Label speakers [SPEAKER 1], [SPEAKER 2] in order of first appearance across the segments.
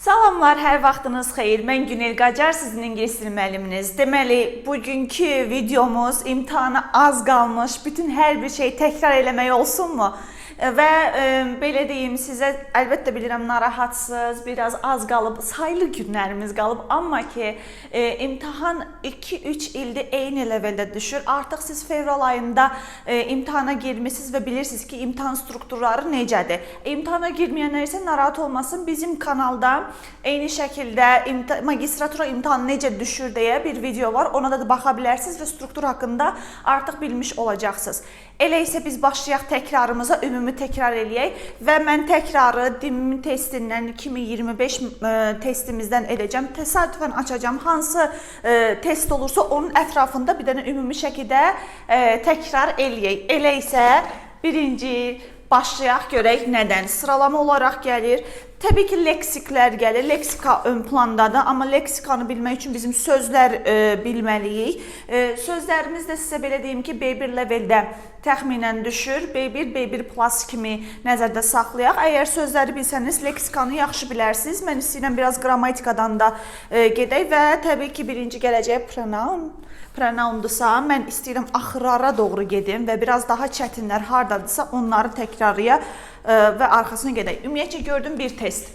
[SPEAKER 1] Salamlar, hər vaxtınız xeyir. Mən Günel Qacar, sizin ingilis dili müəlliminiz. Deməli, bugünkü videomuz imtahana az qalmış, bütün hər bir şey təkrar eləmək olsunmu? Və belə deyim, sizə əlbəttə bilirəm narahatsınız, biraz az qalıb, sayılı günlərimiz qalıb, amma ki imtahan 2-3 ildir eyni leveldə düşür. Artıq siz fevral ayında imtahana girmişsiniz və bilirsiniz ki, imtahan strukturları necədir. İmtahana girməyənlər isə narahat olmasın, bizim kanalda eyni şəkildə magistratura imtahanı necə düşür deyə bir video var, ona da baxa bilərsiniz və struktur haqqında artıq bilmiş olacaqsınız. Elə isə biz başlayaq təkrarımıza, ümumi təkrar eləyək və mən təkrarı DİM testindən 2025 testimizdən edəcəm. Təsadüfən açacağım, hansı test olursa onun ətrafında bir dənə ümumi şəkildə təkrar eləyək. Elə isə birinci başlayaq, görək nədən sıralama olaraq gəlir. Təbii ki, leksiklər gəlir, leksika ön plandadır, amma leksikanı bilmək üçün bizim sözlər bilməliyik. Sözlərimiz də sizə belə deyim ki, B1 leveldə təxminən düşür, B1, B1 plus kimi nəzərdə saxlayaq. Əgər sözləri bilsəniz, leksikanı yaxşı bilərsiniz. Mən istəyirəm biraz qrammatikadan da gedək və təbii ki, birinci gələcək pronoundursa, mən istəyirəm axırlara doğru gedim və biraz daha çətinlər hardadırsa onları təkrarıya və arxasına gedək. Ümumiyyətcə gördüm bir test.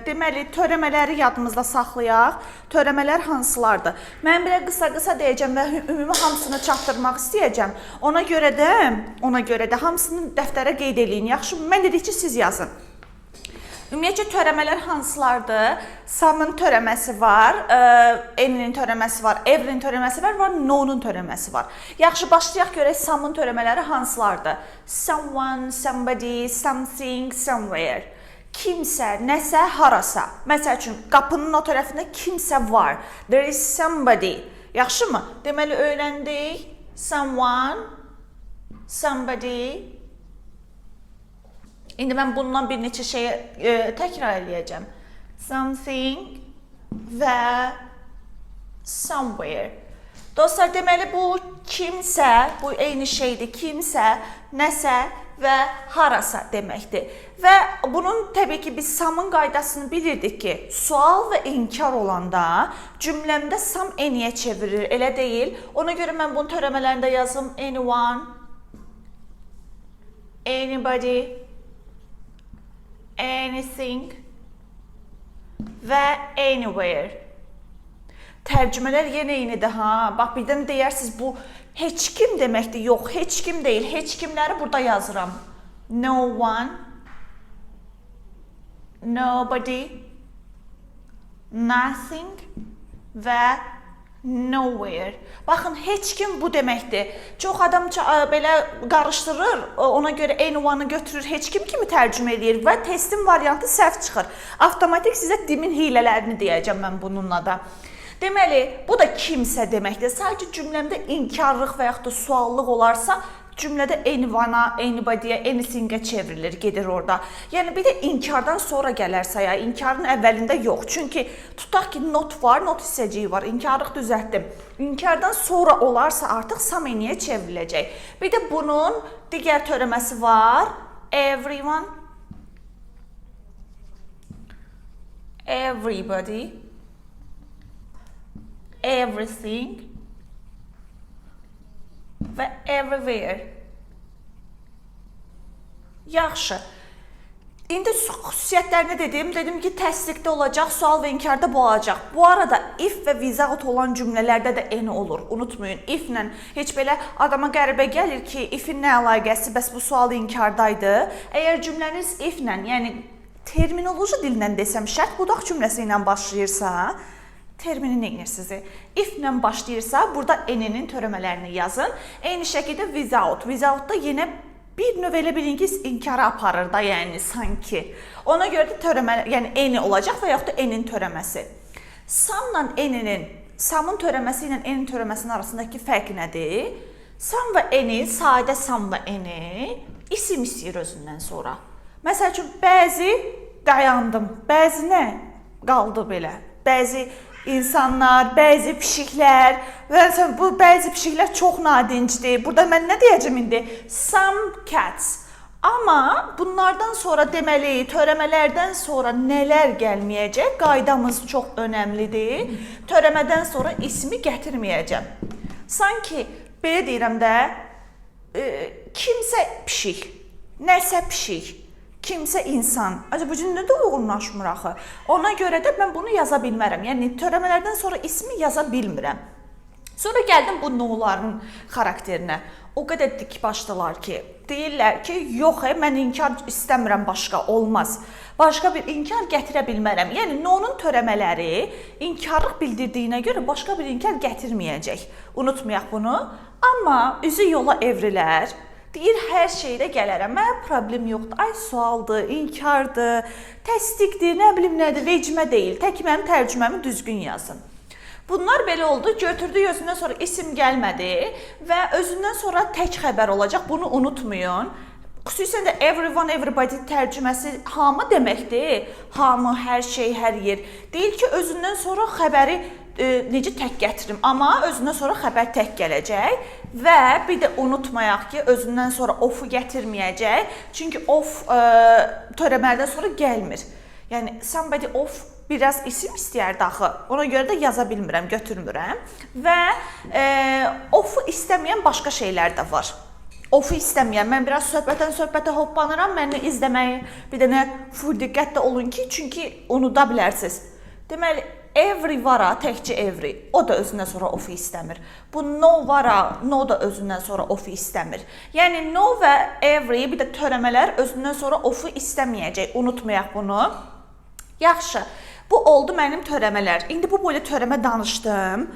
[SPEAKER 1] Deməli, törəmələri yadımızda saxlayaq. Törəmələr hansılardır? Mən belə qısa-qısa deyəcəm və ümumi hamısını çatdırmaq istəyəcəm. Ona görə də hamısını dəftərə qeyd eləyin. Yaxşı, mən dedikcə siz yazın. Ümumiyyətcə törəmələr hansılardır? Samın törəməsi var, N'nin törəməsi var, ever'in törəməsi var, no'nun törəməsi var. Yaxşı, başlayaq görək samın törəmələri hansılardır? Someone, somebody, something, somewhere. Kimsə, nəsə, harasa. Məsəl üçün, qapının o tərəfində kimsə var. There is somebody. Yaxşı mı? Deməli, öyrəndik. Someone, somebody. İndi mən bundan bir neçə şeyi təkrar eləyəcəm. Something və somewhere. Dostlar, deməli bu kimsə, bu eyni şeydir. Kimsə, nəsə və harasa deməkdir. Və bunun təbii ki, biz samın qaydasını bilirdik ki, sual və inkar olanda cümləmdə sam any'yə çevirir, elə deyil. Ona görə mən bunun törəmələrində yazım anyone, anybody, anything və anywhere. Tərcümələr yenə eynidir, ha. Bax, birdən deyərsiniz, bu heç kim deməkdir. Yox, heç kim deyil. Heç kimləri burada yazıram. No one, nobody, nothing və nowhere. Baxın, heç kim bu deməkdir. Çox adam belə qarışdırır, ona görə anyone'ı götürür, heç kim kimi tərcümə edir və testin variantı səhv çıxır. Avtomatik sizə DİM-in hilələrini deyəcəm mən bununla da. Deməli, bu da kimsə deməkdir. Sadəcə cümləmdə inkarlıq və yaxud da suallıq olarsa, cümlədə anyone-a, anybody'yə, anything-ə çevrilir, gedir orada. Yəni, bir də inkardan sonra gələrsə ya, inkarın əvvəlində yox. Çünki tutaq ki, not var, not hissəciyi var, inkarlıq düzəltdim. İnkardan sonra olarsa artıq something-ə çevriləcək. Bir də bunun digər törəməsi var. Everyone, everybody, everything və everywhere. Yaxşı. İndi xüsusiyyətlərini dedim ki, təsdiqdə olacaq, sual və inkarda bu olacaq. Bu arada if və without olan cümlələrdə də n olur. Unutmayın, if-lə heç belə adama qəribə gəlir ki, if-in nə əlaqəsi, bəs bu sual inkardaydı. Əgər cümləniz if-lə, yəni terminoloji dillə desəm, şərt budaq cümləsi ilə başlayırsa, termini neyinirsiniz? If-lə başlayırsa, burada n-nin törəmələrini yazın. Eyni şəkildə without. Without-da yenə bir növ elə bilin ki, inkara aparır da, yəni sanki. Ona görə də törəmələr, yəni n olacaq və yaxud da n-in törəməsi. Samla n-nin, samın törəməsi ilə n-in törəməsinin arasındakı fərq nədir? Sam və n-i, sadə sam və n-i isim istəyir özündən sonra. Məsəl üçün, bəzi dayandım, bəzi nə? Qaldı belə. Bəzi insanlar, bəzi pişiklər və bu bəzi pişiklər çox nadincdir. Burada mən nə deyəcəm indi? Some cats Amma bunlardan sonra deməli, törəmələrdən sonra nələr gəlməyəcək? Qaydamız çox önəmlidir. Törəmədən sonra ismi gətirməyəcəm. Sanki belə deyirəm də, kimsə pişik, nəsə pişik, kimsə insan. Acaba bu cümlə də uyğunlaşmır axı. Ona görə də mən bunu yaza bilmərəm. Yəni törəmələrdən sonra ismi yaza bilmirəm. Sonra gəldim bu no'ların xarakterinə. O qədər dik başdılar ki, deyirlər ki, yox, mən inkar istəmirəm, başqa olmaz. Başqa bir inkar gətirə bilmərəm. Yəni no'nun törəmələri inkarlıq bildirdiyinə görə başqa bir inkar gətirməyəcək. Unutmayaq bunu. Amma üzü yola evrilər. Deyir, hər şeydə gələrəm. Mənə problem yoxdur. Ay, sualdır, inkardır, təsdiqdir, nə bilim nədir, vecmə deyil. Tək mənim tərcüməmi düzgün yazın. Bunlar belə oldu, götürdü, özündən sonra isim gəlmədi və özündən sonra tək xəbər olacaq. Bunu unutmayın. Xüsusən də everyone, everybody tərcüməsi hamı deməkdir. Hamı, hər şey, hər yer. Deyil ki, özündən sonra xəbəri necə tək gətirim, amma özündən sonra xəbər tək gələcək və bir də unutmayaq ki, özündən sonra of'u gətirməyəcək. Çünki of törəmələrdən sonra gəlmir. Yəni somebody of biraz isim istəyərdi axı. Ona görə də yaza bilmirəm, götürmürəm. Və of'u istəməyən başqa şeylər də var. Of'u istəməyən, mən biraz söhbətdən söhbətə hoppanıram, məni izləməyi bir dənə full diqqətlə olun ki, çünki unuda bilərsiniz. Deməli, every vara, təkcə every, o da özündən sonra of'u istəmir. Bu no vara, no da özündən sonra of'u istəmir. Yəni, no və every, bir də törəmələr özündən sonra of'u istəməyəcək. Unutmayaq bunu. Yaxşı. Bu oldu mənim törəmələr. İndi bu boyda törəmə danışdım.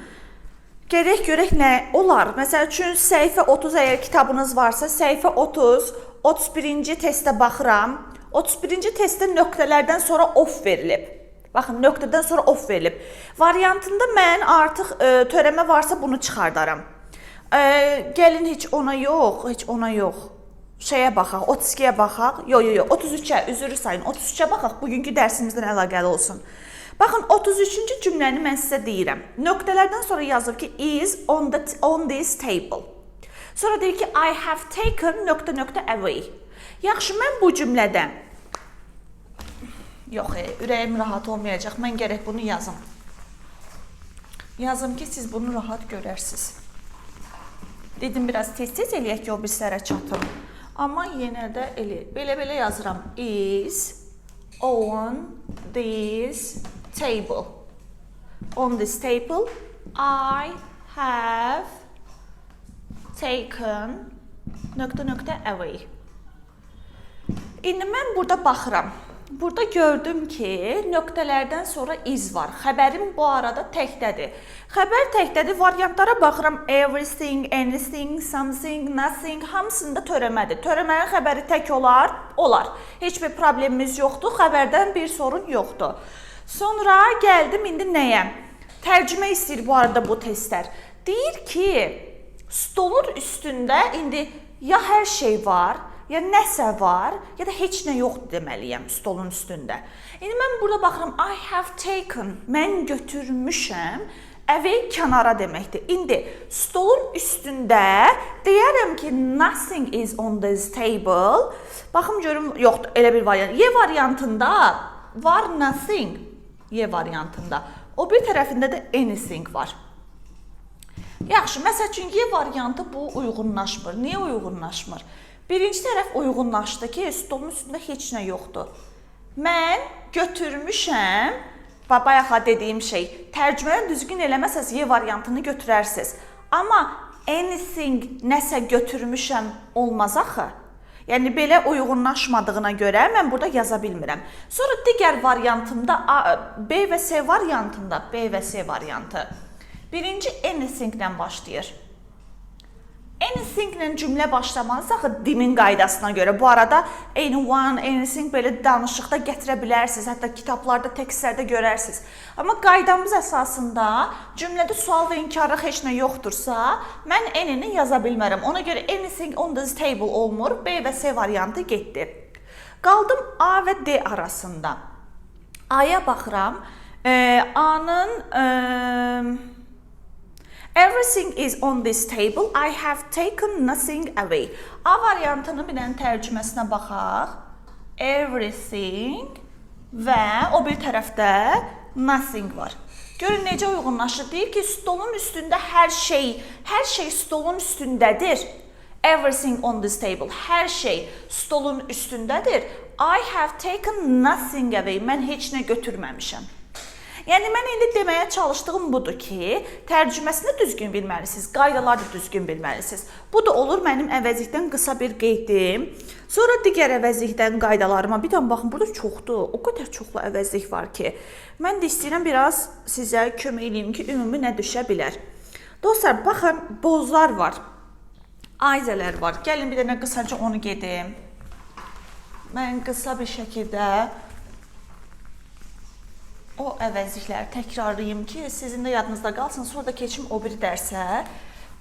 [SPEAKER 1] Gərək görək nə olar? Məsəl üçün, səhifə 30 əgər kitabınız varsa, səhifə 30, 31-ci testə baxıram. 31-ci testdə nöqtələrdən sonra of verilib. Baxın, nöqtədən sonra of verilib. Variantında mən artıq törəmə varsa bunu çıxardaram. Gəlin heç ona yox. Şeyə baxaq, 32-yə baxaq. Yox, 33-ə, üzrü sayın. 33-ə baxaq, bugünkü dərsimizdən əlaqəli olsun. Baxın, 33-cü cümləni mən sizə deyirəm. Nöqtələrdən sonra yazıb ki, is on this table. Sonra deyir ki, I have taken ... away. Yaxşı, mən bu cümlədə... Yox, ürəyim rahat olmayacaq. Mən gərək bunu yazım. Yazım ki, siz bunu rahat görərsiniz. Dedim, biraz tez-tez eləyək ki, o bir sərə çatım. Amma yenə də belə yazıram. Is on this table. On this table, I have taken ... away. İndi mən burada baxıram. Burada gördüm ki, nöqtələrdən sonra is var. Xəbərim bu arada təkdədir. Xəbər təkdədir, variantlara baxıram. Everything, anything, something, nothing, hamısında törəmədir. Törəmənin xəbəri tək olar? Olar. Heç bir problemimiz yoxdur, xəbərdən bir sorun yoxdur. Sonra gəldim indi nəyə? Tərcümə istəyir bu arada bu testlər. Deyir ki, stolun üstündə indi ya hər şey var, ya nəsə var, ya da heç nə yoxdur deməliyəm stolun üstündə. İndi mən burada baxıram, I have taken, mən götürmüşəm, away kənara deməkdir. İndi stolun üstündə deyərəm ki, nothing is on this table. Baxım görüm, yoxdur, elə bir variant. Y variantında var nothing, Y variantında. O bir tərəfində də anything var. Yaxşı, məsəl üçün Y variantı bu uyğunlaşmır. Niyə uyğunlaşmır? Birinci tərəf uyğunlaşdı ki, stolun üstündə heç nə yoxdur. Mən götürmüşəm, bayaxa dediyim şey, tərcümədən düzgün eləməsəz Y variantını götürərsiniz. Amma anything, nəsə götürmüşəm olmaz axı. Yəni, belə uyğunlaşmadığına görə mən burada yaza bilmirəm. Sonra digər variantımda, B və C variantında, B və C variantı. Birinci anything-lə başlayır. Anything-lə cümlə başlamanız axı dilin qaydasına görə. Bu arada anyone, anything belə danışıqda gətirə bilərsiniz. Hətta kitablarda, tekstlərdə görərsiniz. Amma qaydamız əsasında cümlədə sual və inkarlıq heç nə yoxdursa, mən any-ni yaza bilmərəm. Ona görə anything on this table olmur. B və C variantı getdi. Qaldım A və D arasında. A-ya baxıram. A-nın Everything is on this table. I have taken nothing away. A variantının bir dənə tərcüməsinə baxaq. Everything və o bir tərəfdə nothing var. Görün necə uyğunlaşır. Deyir ki, stolun üstündə hər şey stolun üstündədir. Everything on this table. Hər şey stolun üstündədir. I have taken nothing away. Mən heç nə götürməmişəm. Yəni, mən indi deməyə çalışdığım budur ki, tərcüməsini düzgün bilməlisiniz, qaydaları da düzgün bilməlisiniz. Bu da olur mənim əvəzlikdən qısa bir qeydim. Sonra digər əvəzlikdən qaydalarıma, bir tane baxın, burada çoxdur, o qədər çoxlu əvəzlik var ki, mən də istəyirəm biraz sizə kömək edeyim ki, ümumi nə düşə bilər. Dostlar, baxın, bozlar var, ayzələr var. Gəlin bir dənə qısaca onu gedim. Mən qısa bir şəkildə o əvəzlikləri təkrarlayayım ki, sizin də yadınızda qalsın, sonra da keçim o bir dərsə.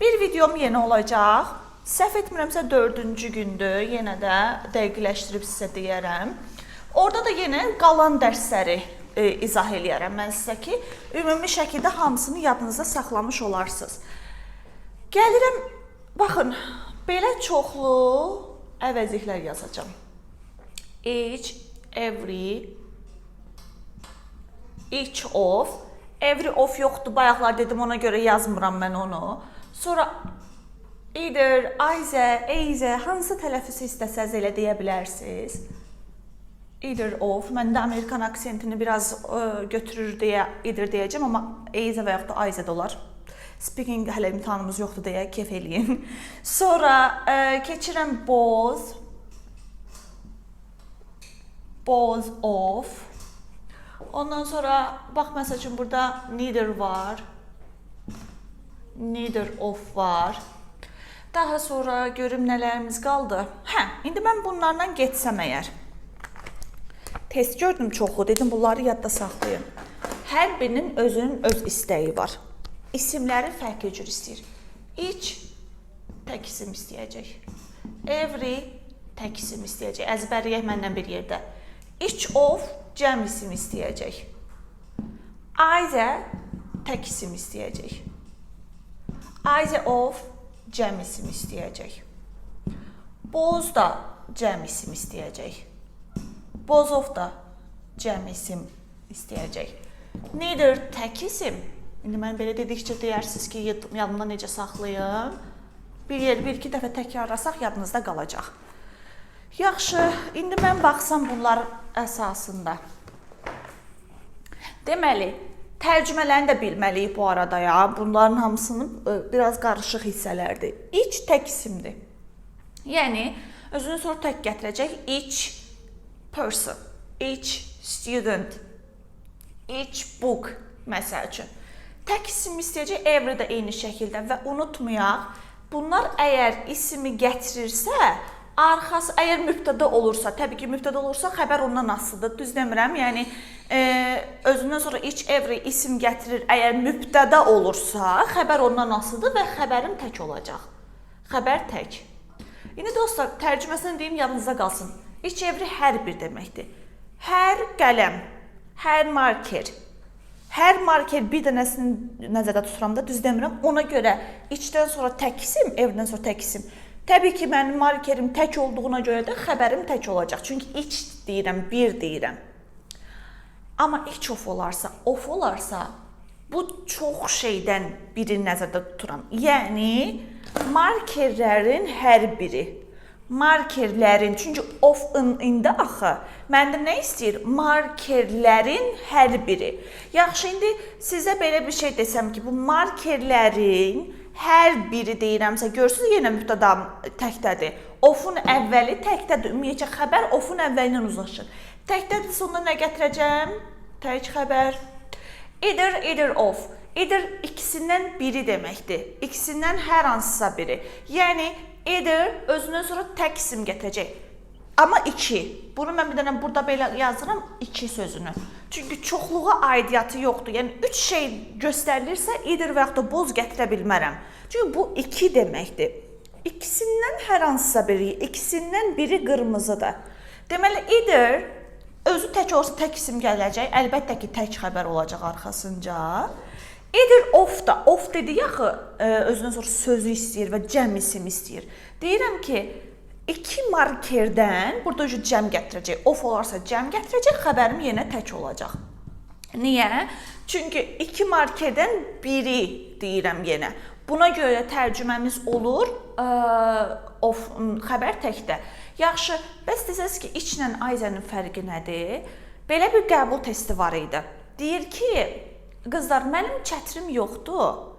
[SPEAKER 1] Bir videom yeni olacaq. Səhv etmirəmsə 4-cü gündür, yenə də dəqiqləşdirib sizə deyərəm. Orada da yenə qalan dərsləri izah eləyərəm mən sizə ki, ümumi şəkildə hamısını yadınızda saxlamış olarsınız. Gəlirəm, baxın, belə çoxlu əvəzliklər yazacağım. Each, every, each of, every of yoxdur, bayaqlar dedim, ona görə yazmıram mən onu. Sonra either, either, hansı tələffüzü istəsəz elə deyə bilərsiniz. Either of, məndə Amerikan aksentini biraz götürür deyə either deyəcəm, amma either və yaxud da either də olar. Speaking hələ imtihanımız yoxdur deyə kef eləyin. Sonra keçirəm both, both of. Ondan sonra, bax, məsəl üçün, burada neither var, neither of var. Daha sonra görüm nələrimiz qaldı. İndi mən bunlarla geçsəm əgər. Test gördüm çoxlu, dedim bunları yadda saxlayın. Hər birinin özünün öz istəyi var. İsimləri fərqli cür istəyir. Each tək isim istəyəcək. Every tək isim istəyəcək. Əzbərləyək məndən bir yerdə. Each of cəm isim istəyəcək. Either tək isim istəyəcək. Either of cəm isim istəyəcək. Both da cəm isim istəyəcək. Both of da cəm isim istəyəcək. Neither tək isim. İndi mən belə dedikcə deyirsiniz ki, yadımda necə saxlayım. Bir-iki dəfə təkrarlasaq yadınızda qalacaq. Yaxşı, indi mən baxsam bunlar əsasında. Deməli, tərcümələrini də bilməliyik bu arada ya. Bunların hamısının biraz qarışıq hissələrdir. Each tək isimdir. Yəni, özünü sonra tək gətirəcək. Each person, each student, each book, məsəl üçün. Tək isim istəyəcək, every də eyni şəkildə və unutmayaq, bunlar əgər ismi gətirirsə, arxası əgər mübtəda olursa, təbii ki, mübtəda olursa xəbər ondan asılıdır, düz demirəm. Yəni, özündən sonra each, every isim gətirir, əgər mübtəda olursa, xəbər ondan asılıdır və xəbərim tək olacaq. Xəbər tək. İndi dostlar, tərcüməsini deyim, yadınızda qalsın. Each, every hər bir deməkdir. Hər qələm, hər marker. Hər marker bir dənəsini nəzərdə tuturam da, düz demirəm. Ona görə eachdən sonra tək isim, everydən sonra tək isim. Təbii ki, mənim markerim tək olduğuna görə də xəbərim tək olacaq. Çünki each deyirəm, bir deyirəm. Amma each of olarsa, bu çox şeydən birini nəzərdə tuturam. Yəni, markerlərin hər biri. Markerlərin, çünki of-ın indi axı, məndə nə istəyir? Markerlərin hər biri. Yaxşı, indi sizə belə bir şey desəm ki, bu markerlərin hər biri deyirəmsə, görürsünüz yenə mübtədam təkdədir. Ofun əvvəli təkdədir. Ümumiyyətcə, xəbər ofun əvvəlindən uzlaşır. Təkdədir, sonunda nə gətirəcəm? Tək xəbər. Either, either of. Either ikisindən biri deməkdir. İkisindən hər hansısa biri. Yəni, either özündən sonra tək isim gətirəcək. Amma iki. Bunu mən bir dənə burada belə yazıram, iki sözünü. Çünki çoxluğa aidiyyatı yoxdur. Yəni, üç şey göstərilirsə, either və yaxud da both gətirə bilmərəm. Çünki bu iki deməkdir. İkisindən hər hansısa biri, ikisindən biri qırmızıdır. Deməli, either özü tək olsa tək isim gələcək. Əlbəttə ki, tək xəbər olacaq arxasınca. Either of da, of dedi yaxı özündən sonra sözü istəyir və cəm isim istəyir. Deyirəm ki, iki markerdən, burada cəm gətirəcək, of olarsa cəm gətirəcək, xəbərim yenə tək olacaq. Niyə? Çünki iki markerdən biri deyirəm yenə. Buna görə tərcüməmiz olur, of xəbər təkdə. Yaxşı, bəs desəz ki, içlə ayzənin fərqi nədir? Belə bir qəbul testi var idi. Deyir ki, qızlar, mənim çətrim yoxdur.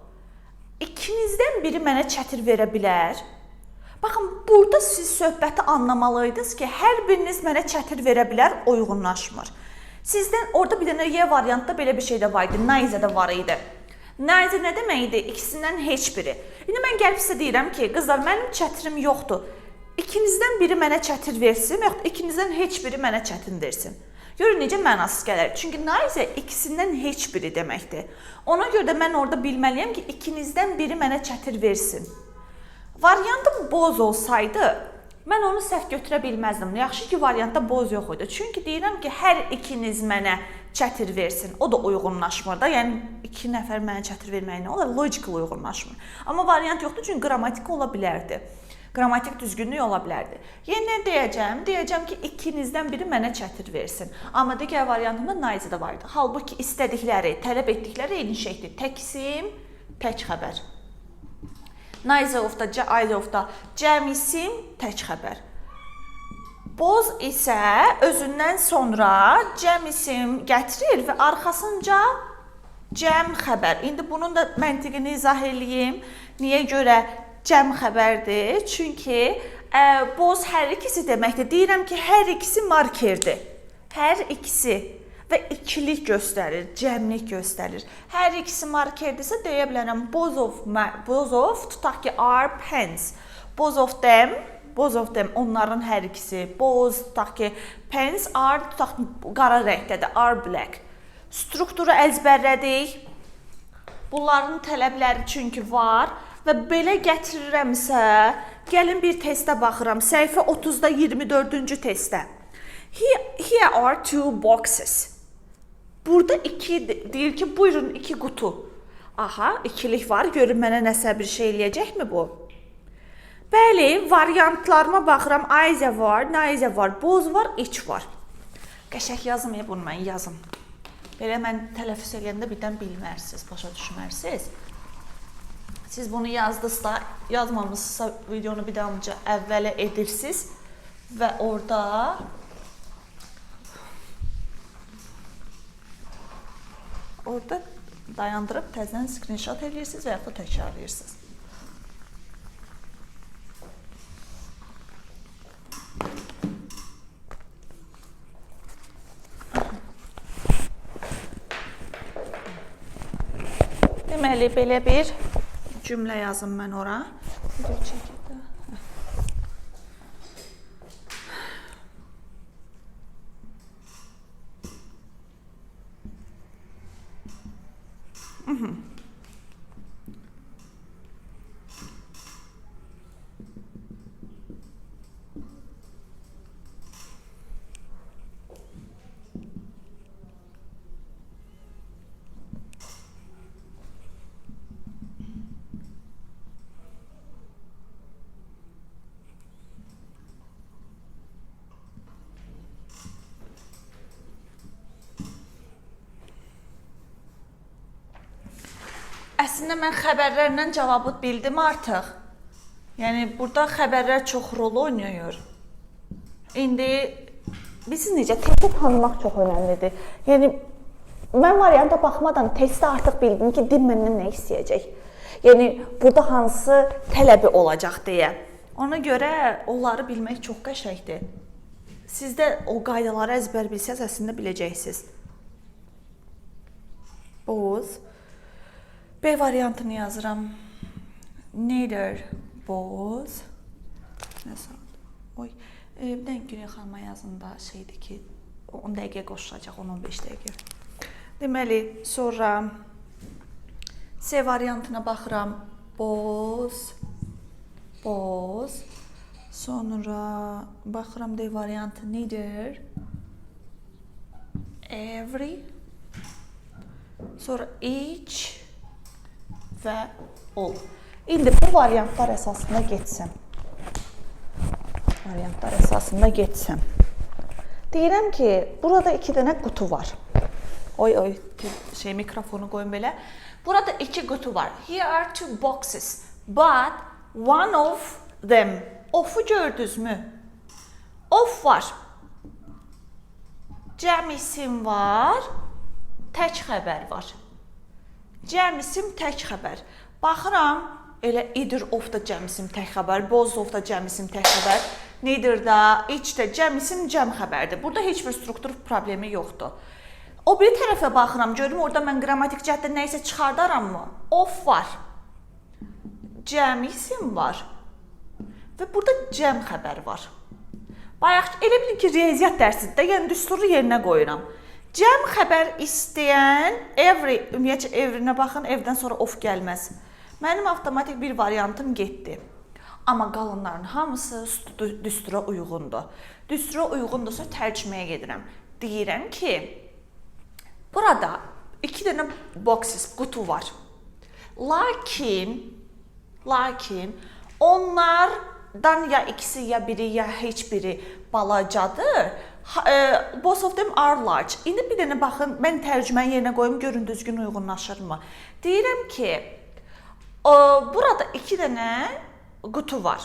[SPEAKER 1] İkinizdən biri mənə çətir verə bilər. Baxın, burada siz söhbəti anlamalıydınız ki, hər biriniz mənə çətir verə bilər, uyğunlaşmır. Sizdən orada bir dənə Y variantda belə bir şey də var idi, neither də var idi. Neither nə demək idi? İkisindən heç biri. İndi mən gəlib sizə deyirəm ki, qızlar, mənim çətrim yoxdur. İkinizdən biri mənə çətir versin, yaxud ikinizdən heç biri mənə çətin versin. Görün necə mənasız gəlir. Çünki neither ikisindən heç biri deməkdir. Ona görə də mən orada bilməliyəm ki, ikinizdən biri mənə çətir versin. Variantım boz olsaydı, mən onu səhv götürə bilməzdim. Yaxşı ki, variantda boz yox idi. Çünki deyirəm ki, hər ikiniz mənə çətir versin. O da uyğunlaşmır da. Yəni, iki nəfər mənə çətir verməyinə, o da logical uyğunlaşmır. Amma variant yoxdur, çünki qrammatik ola bilərdi. Qrammatik düzgünlük ola bilərdi. Yenə deyəcəm? Deyəcəm ki, ikinizdən biri mənə çətir versin. Amma digər variantımda neither də vardı. Halbuki istədikləri, tələb etdikləri eyni şeydir. Tək isim, tək xəbər. Neither of da, either of da, cəm isim, tək xəbər. Boz isə özündən sonra cəm isim gətirir və arxasınca cəm xəbər. İndi bunun da məntiqini izah eləyim. Niyə görə cəm xəbərdir? Çünki boz hər ikisi deməkdir. Deyirəm ki, hər ikisi markerdir. Hər ikisi və ikilik göstərir, cəmlik göstərir. Hər ikisi markerdirsə deyə bilərəm both of, tutaq ki, are pens. Both of them, onların hər ikisi. Both, tutaq ki, pens are, tutaq ki, qara rəngdədir, are black. Strukturu əzbərlədik. Bunların tələbləri çünki var və belə gətirirəmsə, gəlin bir testə baxıram. Səhifə 30-da 24-cü testdə. Here are two boxes. Burada deyir ki, buyurun iki qutu. Aha, ikilik var. Görün mənə nəsə bir şey eləyəcəkmi bu? Bəli, variantlarıma baxıram. Either var, neither var, both var, each var. Qəşək yazım, bunu mən yazım. Belə mən tələffüz eləyəndə birdən bilmərsiniz, başa düşmərsiniz. Siz bunu yazdınızsa, yazmamışsınızsa videonu bir damcı əvvələ edirsiniz və orada dayandırıb təzədən screenshot edirsiniz və yaxud da təkrarlayırsınız. Deməli, belə bir cümlə yazım mən ora. Əslində mən xəbərlərlə cavabı bildim artıq. Yəni, burada xəbərlər çox rol oynayır. İndi, bilirsiniz necə, testi tanımaq çox önəmlidir. Yəni, mən varianta baxmadan testi artıq bildim ki, dil məndən nə istəyəcək. Yəni, burada hansı tələbi olacaq deyə. Ona görə onları bilmək çox qəşəngdir. Siz də o qaydaları əzbər bilsəz, əslində biləcəksiniz. Both. B variantını yazıram. Neither, both. Nəsə, bir dənə Güney xanıma yazında şeydir ki, 10 dəqiqə qoşulacaq, 10-15 dəqiqə. Deməli, sonra C variantına baxıram. Both. Sonra baxıram D variantı. Neither, every. Sonra each. və ol. İndi bu variantlar əsasında geçsəm. Deyirəm ki, burada 2 dənə qutu var. Oy, mikrofonu qoyun belə. Burada 2 qutu var. Here are 2 boxes, but one of them. Of'u gördünüz mü? Of var. Cəm isim var. Tək xəbər var. Cəm isim tək xəbər. Baxıram, elə either of da cəm isim tək xəbər, both of da cəm isim tək xəbər, neither da, each də cəm isim cəm xəbərdir. Burada heç bir struktur problemi yoxdur. O bir tərəfə baxıram, görüm orada mən qrammatik cəhətdə nə isə çıxardaram mı? Of var. Cəm isim var. Və burada cəm xəbər var. Bayaq elə bilin ki, riyaziyyat dərsidir, yəni düsturu yerinə qoyuram. Cəm xəbər istəyən ümumiyyətcə evrinə baxın, evdən sonra of gəlməz. Mənim avtomatik bir variantım getdi. Amma qalanların hamısı düstura uyğundur. Düstura uyğundursa tərcüməyə gedirəm. Deyirəm ki, burada 2 dənə boxes, qutu var. Lakin onlardan ya ikisi, ya biri, ya heç biri balacadır. Both of them are large. İndi bir dənə baxın, mən tərcüməni yerinə qoyum, görün düzgün uyğunlaşırmı? Deyirəm ki, burada 2 dənə qutu var.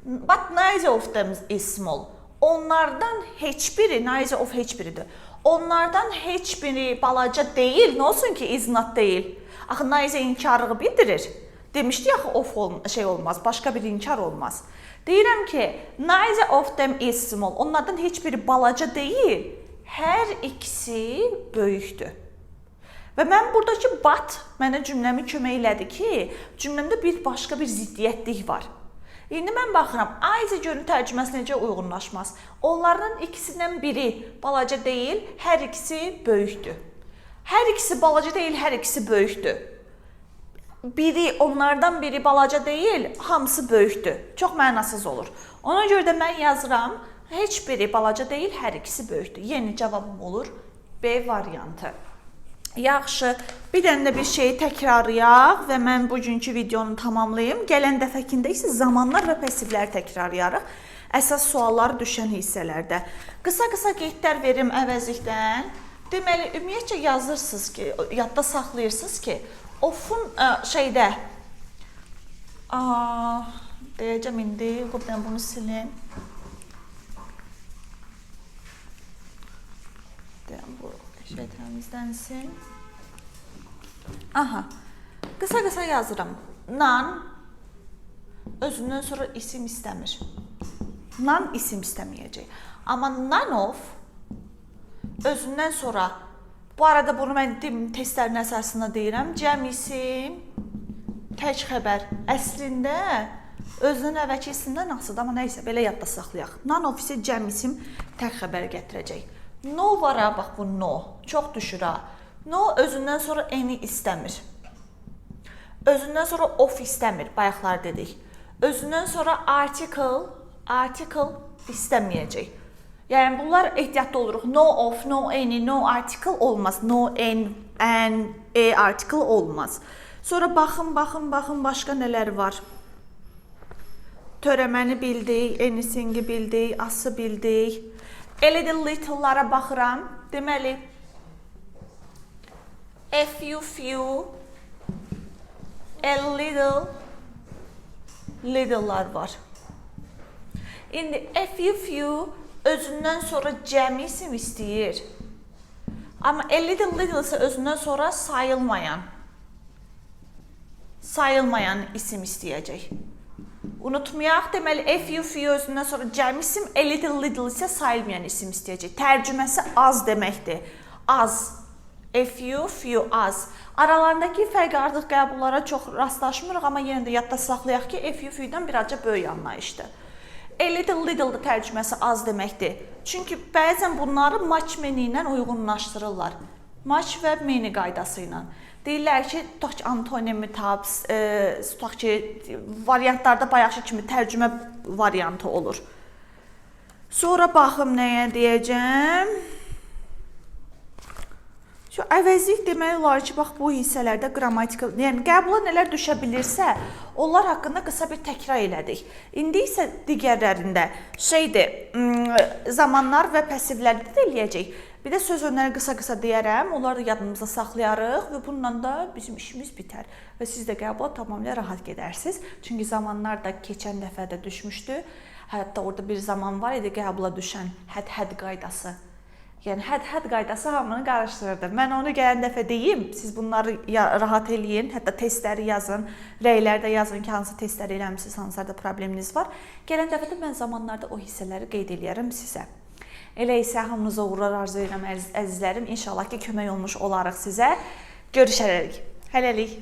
[SPEAKER 1] But neither of them is small. Onlardan heç biri, neither of heç biridir. Onlardan heç biri balaca deyil. Nə olsun ki, is not deyil. Axı neither inkarlığı bildirir. Demişdi axı of olmaz, başqa bir inkar olmaz. Deyirəm ki, neither of them is small. Onlardan heç biri balaca deyil. Hər ikisi böyükdür. Və mən buradakı but mənə cümləmi kömək elədi ki, cümləmdə başqa bir ziddiyyətlik var. İndi mən baxıram, either görün tərcüməsi necə uyğunlaşmaz. Onlardan ikisindən biri balaca deyil, hər ikisi böyükdür. Hər ikisi balaca deyil, hər ikisi böyükdür. Onlardan biri balaca deyil, hamısı böyükdür. Çox mənasız olur. Ona görə də mən yazıram, heç biri balaca deyil, hər ikisi böyükdür. Yeni cavabım olur B variantı. Yaxşı, bir dənə də bir şeyi təkrarlayaq və mən bugünkü videonu tamamlayayım. Gələn dəfəkində isə zamanlar və passivləri təkrarlayarıq. Əsas sualları düşən hissələrdə. Qısa qeydlər verim əvəzlikdən. Deməli, ümumiyyətcə yazırsınız ki, yadda saxlayırsınız ki, ofun deyəcəm indi, buradan bunu silin. Bu təmizlənsin. Qısa yazıram. Nan özündən sonra isim istəmir. Nan isim istəməyəcək. Amma none of özündən sonra, bu arada bunu mən testlərin əsasında deyirəm, cəm isim tək xəbər əslində özünün əvvəlki isimdən asılıdır, amma nəysə belə yadda saxlayaq. None of isə cəm isim tək xəbər gətirəcək. No var ha, bax bu no. Çox düşür ha. No özündən sonra eni istəmir. Özündən sonra of istəmir, bayaqlar dedik. Özündən sonra article istəməyəcək. Yəni bunlar ehtiyatlı oluruq. No of, no any, no article olmaz. No an, article olmaz. Sonra baxın, başqa nələr var. Törəməni bildik, anything'i bildik, ası bildik. Elə də little'lara baxıram. Deməli, a few, a little'lar var. İndi a few özündən sonra cəm isim istəyir. Amma a little isə özündən sonra sayılmayan isim istəyəcək. Unutmayaq, deməli, a few özündən sonra cəm isim, a little isə sayılmayan isim istəyəcək. Tərcüməsi az deməkdir. Az. A few, az. Aralarındakı fərq artıq qəbullara çox rastlaşmırıq, amma yenə də yadda saxlayaq ki, a few-dən birazca böyük anlayışdır. A little da tərcüməsi az deməkdir. Çünki bəzən bunları match meni ilə uyğunlaşdırırlar. Match və meni qaydası ilə. Deyirlər ki, tutaq ki, antonimi tutaq ki, variantlarda bayaqki kimi tərcümə variantı olur. Sonra baxım nəyə deyəcəm. Əvəzlik demək olar ki, bax bu hissələrdə qrammatikal, yəni qəbula nələr düşə bilirsə, onlar haqqında qısa bir təkrar elədik. İndi isə digərlərində zamanlar və passivləri də eləyəcək. Bir də söz önləri qısa-qısa deyərəm, onları da yadımızda saxlayarıq və bununla da bizim işimiz bitər və siz də qəbula tamamilə rahat gedərsiniz. Çünki zamanlar da keçən dəfə də düşmüşdü. Hətta orada bir zaman var idi qəbula düşən hədd qaydası. Yəni hədd qaydası hamını qarışdırırdı. Mən onu gələn dəfə deyim, siz bunları rahat eləyin, hətta testləri yazın, rəylərdə yazın ki, hansı testləri eləmişsiniz, hansılarda probleminiz var. Gələn dəfə də mən zamanlarda o hissələri qeyd eləyərəm sizə. Elə isə hamınıza uğurlar arzu edirəm əzizlərim. İnşallah ki, kömək olmuş olarıq sizə. Görüşərik. Hələlik.